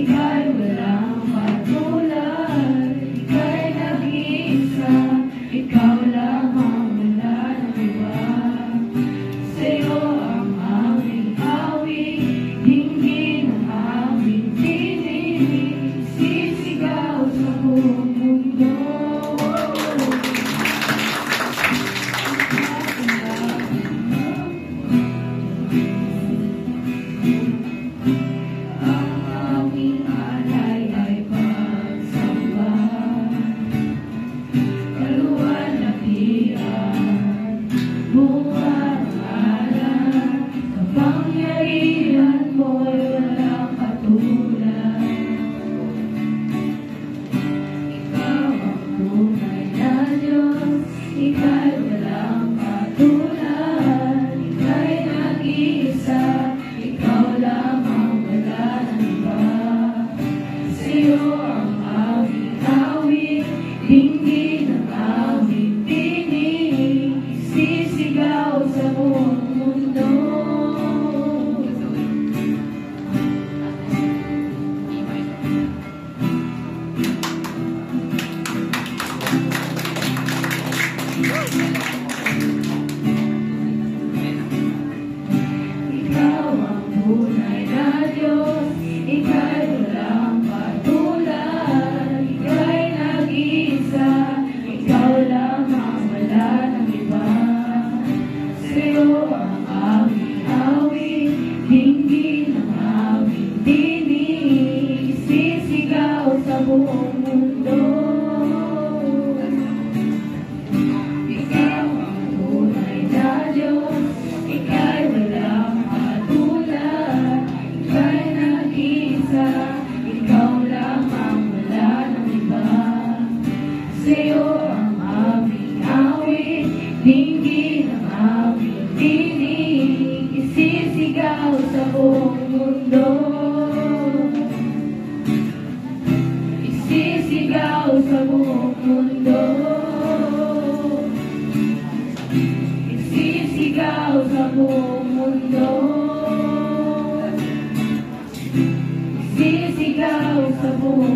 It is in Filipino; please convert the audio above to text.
ika'y walang katulad, ika'y nag-iisa, ikaw lamang, wala nang iba. Sa'yo ang aming awit, dinggin ang aming tinig, sisigaw sa buong mundo. Ika'y walang katulad, ika'y nag-iisa, ikaw lamang, wala nang iba. Sa'yo ang aming awit, dinggin ang aming tinig, sisigaw sa buong mundo. Ikaw ang tunay na Diyos, ika'y walang katulad, ika'y nag-iisa, ikaw lamang, wala nang iba. Sa'yo ang aming awit, dinggin ang aming tinig, sisigaw sa buong mundo. Ikaw ang tunay na Diyos, ika'y walang katulad, ika'y nag-iisa, ikaw lamang, wala nang iba. Sa'yo ang aming awit, dinggin ang aming tinig, isisigaw sa buong mundo. Isisigaw sa buong mundo. Isisigaw sa buong mundo. Isisigaw sa buong